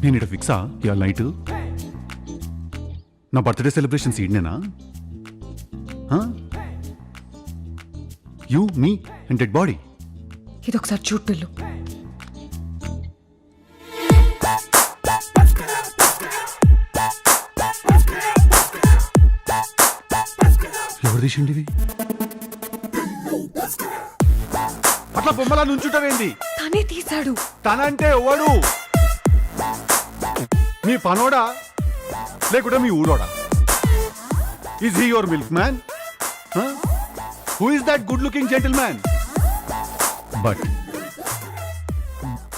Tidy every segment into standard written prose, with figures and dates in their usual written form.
నేను ఇక్కడ ఫిక్సా ఇవాళ నైట్ నా బర్త్డే సెలబ్రేషన్స్ ఈడనేనా you me and dead body ఇది ఒకసారి చూడు పిల్లు. ఎవరు తీసిండి ఇవి? అట్లా బొమ్మలా నుంచుంటావేంది? తనే తీశాడు. తనంటే ఎవడు? మీ పనోడా లేకుంటే మీ ఊరోడా? Is he your milkman? Who is that good looking gentleman? But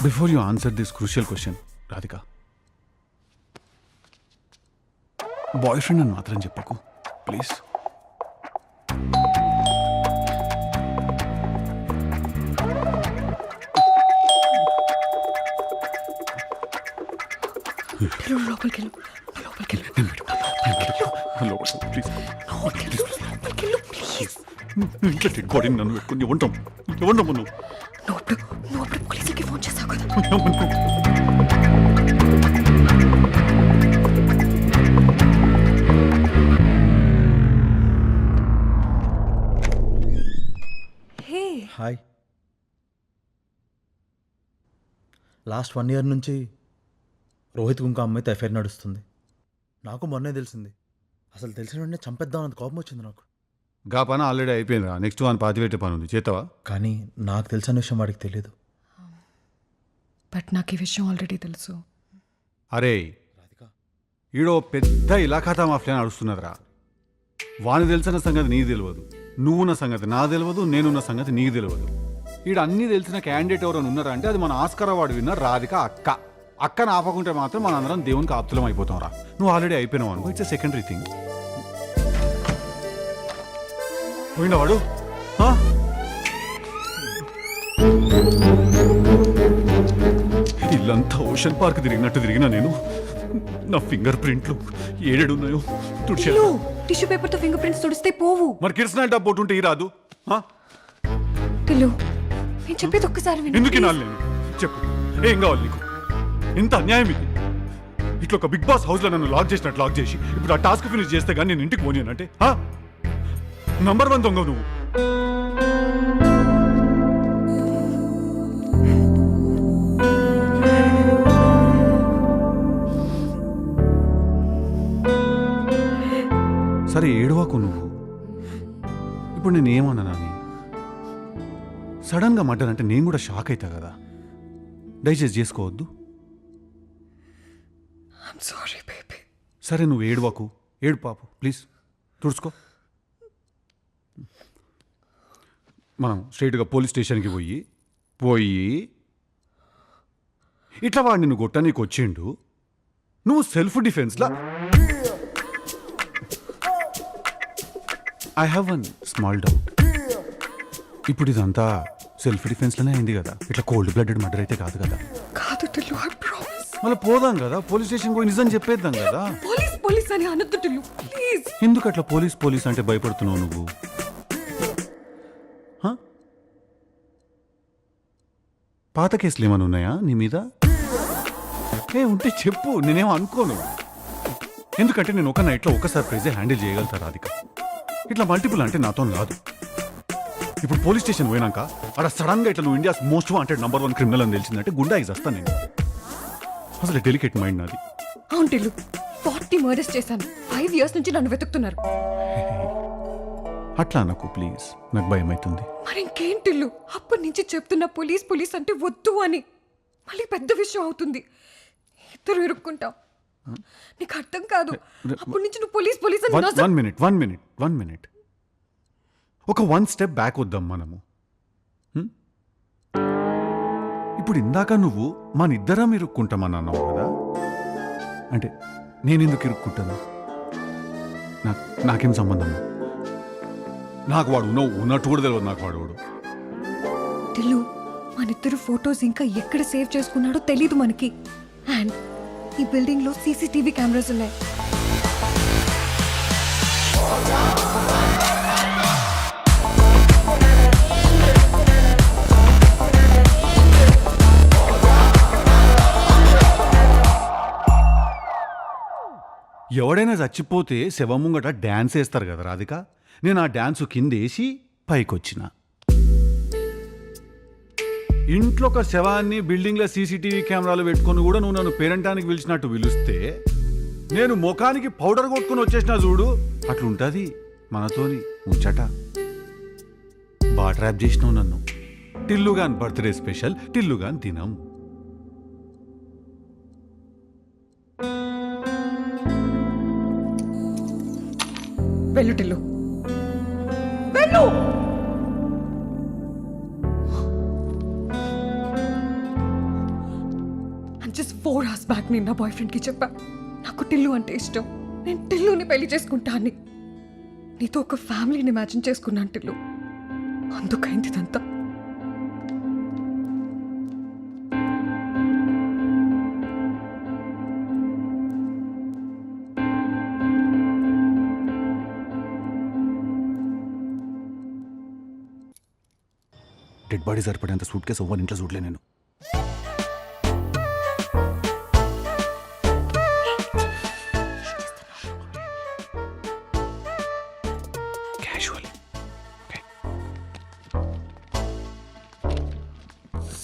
before you answer this crucial question Radhika, boyfriend అని మాత్రం చెప్పకు ప్లీజ్. లోపలికి వెళ్ళు. ఇంట్లో డెడ్ బాడీని నన్ను పెట్టుకుని ఇవ్వంటాం నువ్వు నువ్వు అప్పుడు పోలీసులకి ఫోన్ చేసావు కదా. Hey hi. లాస్ట్ 1 year నుంచి రోహిత్ ఇంకో అమ్మాయితో ఎఫ్ఐఆర్ నడుస్తుంది. నాకు మొన్నే తెలిసింది. అసలు తెలిసిన వెంటనే చంపేద్దామన్నది కోపం వచ్చింది నాకు. గా పని ఆల్రెడీ అయిపోయిందిరా. నెక్స్ట్ వన్ పాతిపెట్టే పని ఉంది, చేతావా? కానీ నాకు తెలిసిన విషయం వాడికి తెలియదు. బట్ నాకు ఈ విషయం ఆల్రెడీ తెలుసు. అరే రాధిక, ఈడో పెద్ద ఇలాఖాతా మాఫియా నడుస్తున్నదిరా. వాని తెలిసిన సంగతి నీకు తెలియదు, నువ్వున్న సంగతి నాకు తెలియదు, నేనున్న సంగతి నీకు తెలియదు. ఈడ అన్నీ తెలిసిన క్యాండిడేట్ ఎవరైనా ఉన్నారా అంటే అది మన ఆస్కార్ అవార్డు విన్నర్ రాధిక అక్క. అక్కను ఆపకుంటే మాత్రం మన అందరం దేవునికి ఆప్తులం అయిపోతాం రా. నువ్వు ఆల్రెడీ అయిపోయినావు అనుకో, ఇట్స్ ఎ సెకండరీ థింగ్. పోయినా వాడు ఇల్లంతా ఓషన్ పార్క్ తిరిగినట్టు తిరిగినా నేను. నా ఫింగర్ ప్రింట్లు ఏడున్నాయో తుడిచా. టిష్యూ పేపర్ తో ఫింగర్ ప్రింట్స్ తుడిస్తే పోవు. మరి కిరసనాయిల్ డబ్బు ఉంటే ఈ రాదు. పిల్లు, నేను చెప్పేది ఒక్కసారి విను. ఎందుకు వినాలి నేను? చెప్పు, ఏం కావాలి నీకు? ఎంత అన్యాయం ఇది! ఇట్లా ఒక బిగ్ బాస్ హౌస్ లో నన్ను లాక్ చేసినట్టు లాక్ చేసి ఇప్పుడు ఆ టాస్క్ ఫినిష్ చేస్తే కానీ నేను ఇంటికి పోనీనంటే నంబర్ 1 దొంగ నువ్వు. సరే ఏడవాకు నువ్వు. ఇప్పుడు నేను ఏమన్నానని సడన్ గా మర్డర్ అంటే నేను కూడా షాక్ అవుతా కదా. దయచేసి చేసుకోవద్దు. Sorry baby. సరే నువ్వు ఏడవాకు, ఏడు పాపు ప్లీజ్, తుడుచుకో. మనం స్ట్రైట్గా పోలీస్ స్టేషన్కి పోయి ఇట్లా వాడు నిన్ను కొట్ట నీకు వచ్చిండు, నువ్వు సెల్ఫ్ డిఫెన్స్లా I have one small doubt. ఇప్పుడు ఇదంతా సెల్ఫ్ డిఫెన్స్లోనే అయింది కదా, ఇట్లా కోల్డ్ బ్లడెడ్ మర్డర్ అయితే కాదు కదా? కాదు టిల్లు, ఐ ప్రామిస్. మళ్ళీ పోదాం కదా పోలీస్ స్టేషన్ పోయి నిజం చెప్పేద్దాం కదా. పోలీస్ అని అనొద్దు టిల్లు ప్లీజ్. ఎందుకు అట్లా పోలీస్ అంటే భయపడుతున్నావు నువ్వు? పాత కేసులు ఏమైనా ఉన్నాయా నీ మీద? ఉంటే చెప్పు, నేనేమో అనుకోను. ఎందుకంటే నేను ఒక నైట్లో ఒక సర్ప్రైజే హ్యాండిల్ చేయగలుగుతా రాధిక. ఇట్లా మల్టిపుల్ అంటే నాతో రాదు. ఇప్పుడు పోలీస్ స్టేషన్ పోయినాక అక్కడ సడన్ గా ఇట్లా నువ్వు India's most wanted number 1 criminal అని తెలిసిందంటే గుండా ఇస్తాను నేను. అసలు డెలికేట్ మైండ్ నాది. అవును టిల్లు, 40 మర్డర్స్ చేశాను. 5 years నుంచి నన్ను వెతుకుతున్నారు. అట్లా నాకు ప్లీజ్, నాకు భయం అవుతుంది. మరి ఇంకేం టిల్లు, అప్పటి నుంచి చెప్తున్నా పోలీస్ అంటే వద్దు అని. మళ్ళీ పెద్ద విషయం అవుతుంది, ఇద్దరు ఇరుక్కుంటాం. నీకు అర్థం కాదు. అప్పటి నుంచి నువ్వు పోలీస్ అని. వన్ మినిట్ ఒక 1 step బ్యాక్ వద్దాం మనము. ఇప్పుడు ఇందాక నువ్వు మన ఇద్దరం ఇరుక్కుంటామని అన్నావు కదా, అంటే నేను ఎందుకు ఇరుక్కుంటాను? నాకేం సంబంధం? నాకు వాడు ఉన్నట్టు కూడా తెలియదు నాకు వాడు. టిల్లు, మనిద్దరు ఫొటోస్ ఇంకా ఎక్కడ సేవ్ చేసుకున్నాడో తెలీదు మనకి. అండ్ ఈ బిల్డింగ్ లో సీసీటీవీ కెమెరాస్ ఉన్నాయి. ఎవడైనా చచ్చిపోతే శవం ముంగట డ్యాన్స్ వేస్తారు కదా రాధిక, నేను ఆ డ్యాన్స్ కిందేసి పైకొచ్చిన. ఇంట్లో ఒక శవాన్ని బిల్డింగ్లో సీసీటీవీ కెమెరాలు పెట్టుకొని కూడా నువ్వు నన్ను పేరంటానికి పిలిచినట్టు పిలిస్తే నేను ముఖానికి పౌడర్ కొట్టుకొని వచ్చేసిన చూడు, అట్లుంటుంది మనతోని ముచ్చట. బాగా ట్రాప్ చేసినావు నన్ను. టిల్లుగాన్ బర్త్డే స్పెషల్, టిల్లుగాన్ తినం. వెళ్ళు టిల్లు, వెళ్ళు. జస్ట్ 4 hours బ్యాక్ నేను నా బాయ్ ఫ్రెండ్కి చెప్పా నాకు టిల్లు అంటే ఇష్టం, నేను టిల్లుని పెళ్లి చేసుకుంటా అని. నీతో ఒక ఫ్యామిలీని ఇమాజిన్ చేసుకున్నాను టిల్లు, అందుకైంది ఇదంతా. డెడ్ బాడీ సరిపడేంత సూట్ కేసు అవ్వాలి ఇంట్లో చూడలే నేను. Casual.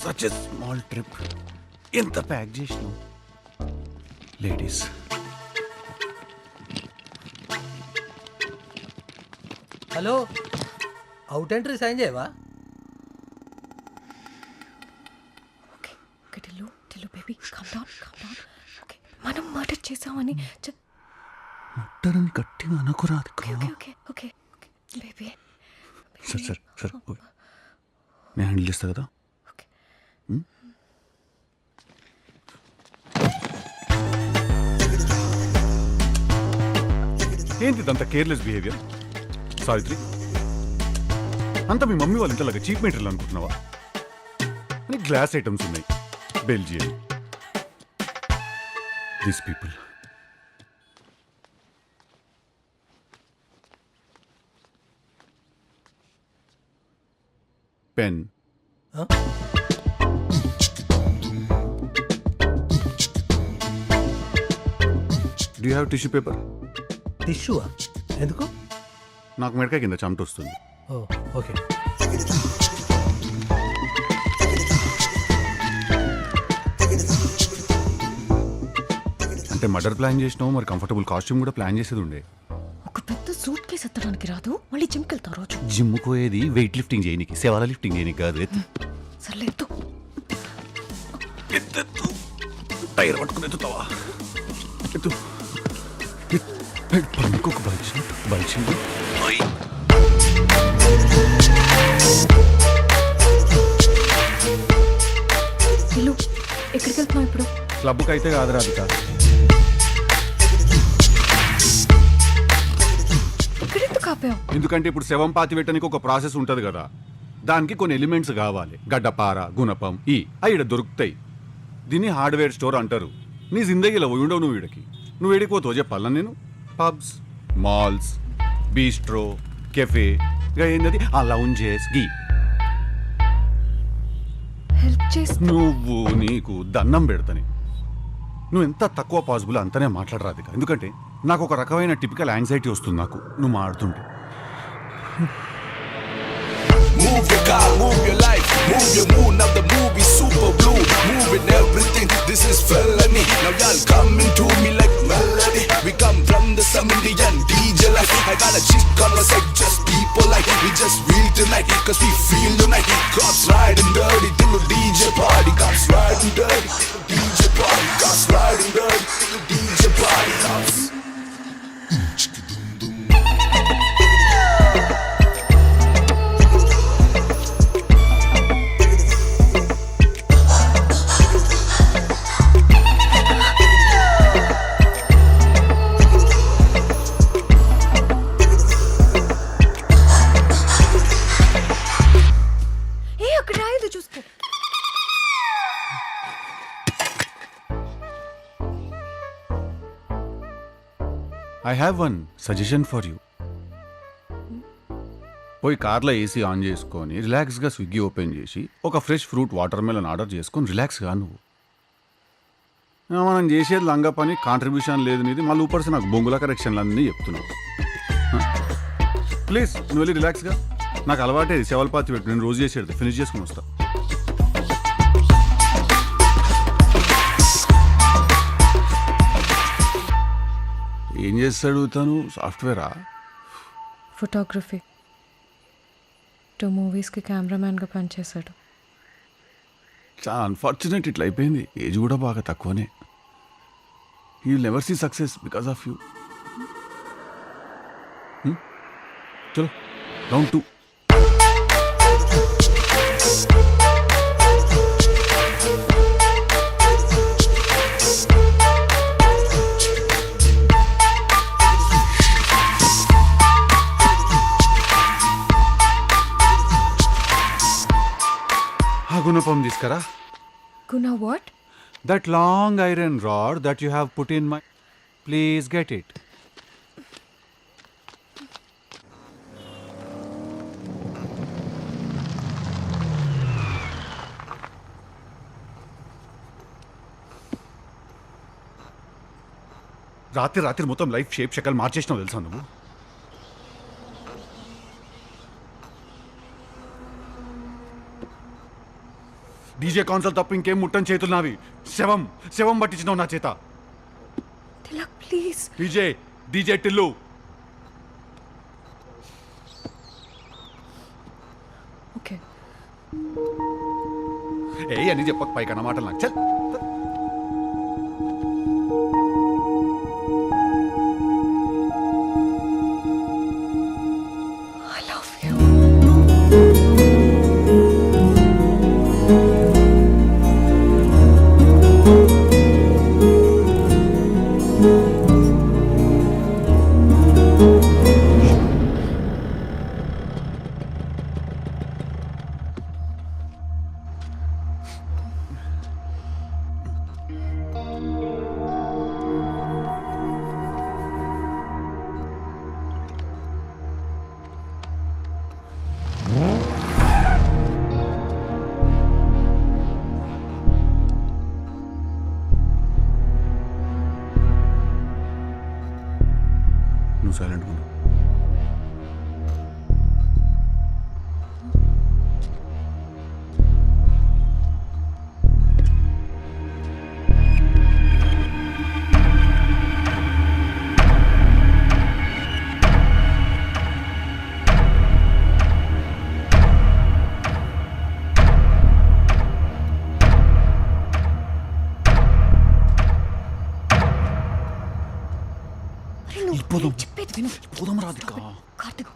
Such a small trip. ఎంత ప్యాక్ చేసినావు ladies. Hello, out entry sign చేయవా? Tillu Tillu baby calm down, calm down. Okay, మనం మర్డర్ చేసామని ముట్టరని గట్టిగా అనకు Radhika. Okay okay okay okay baby. సరే సరే సరే ఓకే, నేను హ్యాండిల్ చేస్తా కదా. ఓకే. ఏంటి అంత కేర్లెస్ బిహేవియర్ సావిత్రి? అంతా మీ మమ్మీ వాళ్ళ ఇంటలాగా చీప్ మెటీరియల్ అనుకుంటున్నావా? గ్లాస్ ఐటమ్స్ ఉన్నాయి, Belgium. These people. Pen. Do you have tissue paper? టిష్యూవా? ఎందుకు? నాకు మెడకాయ కింద చెమట వస్తుంది. Oh okay. అంటే మర్డర్ ప్లాన్ చేసినావు, మరి కంఫర్టబుల్ కాస్ట్యూమ్ కూడా ప్లాన్ చేసేది ఉండే. ఒక పెద్ద సూట్ కేసు ఎత్తడానికి రాదు, మళ్ళీ జిమ్కి వెళ్తావు రోజు. జిమ్ పోయేది వెయిట్ లిఫ్టింగ్ చేయనికి, సేవాల లిఫ్టింగ్ చేయనికి కాదు. సర్లే ఎత్తు. ఎత్తు. టైర్ పట్టుకుని ఎత్తుతావా? ఎత్తు. ఇంకొక బలిచి టిల్లు, ఎక్కడికి వెళ్తున్నావు ఇప్పుడు? క్లబ్కి అయితే కాదు రాధిక. ఇక్కడెందుకు ఆపావు? ఎందుకంటే ఇప్పుడు శవం పాతి పెట్టడానికి ఒక ప్రాసెస్ ఉంటుంది కదా, దానికి కొన్ని ఎలిమెంట్స్ కావాలి. గడ్డపార, గుణపం, అవి ఇక్కడ దొరుకుతాయి. దీన్ని హార్డ్వేర్ స్టోర్ అంటారు. నీ జిందగీలో పోయి ఉండవు నువ్వు వీడికి. నువ్వు వీడికి పోతావు చెప్పాలా నేను? పబ్స్, మాల్స్, బీస్ట్రో, కెఫే, ఇంకా ఏంటది ఆ లౌంజెస్ గీ. హెల్ప్ చేసి నువ్వు నీకు దండం పెడతాని. నువ్వు ఎంత తక్కువ పాసిబుల్ అంతనే మాట్లాడరాదిక. ఎందుకంటే నాకు ఒక రకమైన టిపికల్ యాంగ్జైటీ వస్తుంది నాకు నువ్వు మాట్లాడుతుంటే. Move your car, move your life, move your mood. Now the movie super blue, moving everything. This is felony. Now y'all coming to me like melody. We come from the some Indian DJ life. I got a chick on my side, just people like we just feel tonight, cause we feel tonight. Cops riding dirty till the DJ party. Cops riding dirty till the DJ party. Cops riding dirty till the DJ party. Cops. అక్కడ రాయదు చూసుకో. I have one suggestion for you. పోయి కార్లో AC on చేసుకొని రిలాక్స్గా Swiggy open చేసి ఒక fresh fruit water melon order చేసుకొని రిలాక్స్గా నువ్వు మనం చేసేది లంగా పని, కాంట్రిబ్యూషన్ లేదు నీది, మళ్ళీ ఊపర్సి నాకు బొంగుల కరెక్షన్లు అన్నీ చెప్తున్నావు. ప్లీజ్ నువ్వు వెళ్ళి రిలాక్స్గా. నాకు అలవాటే శవల్పాతి పెట్టు, నేను రోజు చేసేది ఫినిష్ చేసుకుని వస్తా. ఏం చేస్తాడు తను? సాఫ్ట్వేరా? ఫోటోగ్రఫీ. 2 మూవీస్కి కెమెరామ్యాన్గా పనిచేశాడు. చాలా అన్ఫార్చునేట్ ఇట్లా అయిపోయింది. ఏజ్ కూడా బాగా తక్కువనే. You will never see success because of you. చలో రౌండ్ 2. ఆ గుణపం తీసుకురా. గునా what? That long iron rod that you have put in my... Please get it. రాత్రి మొత్తం లైఫ్ షేప్ షకల్ మార్చేసినావు తెలుసా నువ్వు? డీజే కాన్సల్ తప్ప ఇంకేం ముట్టని చేతులు నావి. శవం పట్టించినావు నా చేత. Tilak please. DJ Tillu. Okay. ఏ అని చెప్పక పైకన్న మాటలు నాకు. చల్. I love you. నువ్వు సైలెంట్ ఉండు. చెప్పేది విను. పోదాం రాధిక. కార్తిక్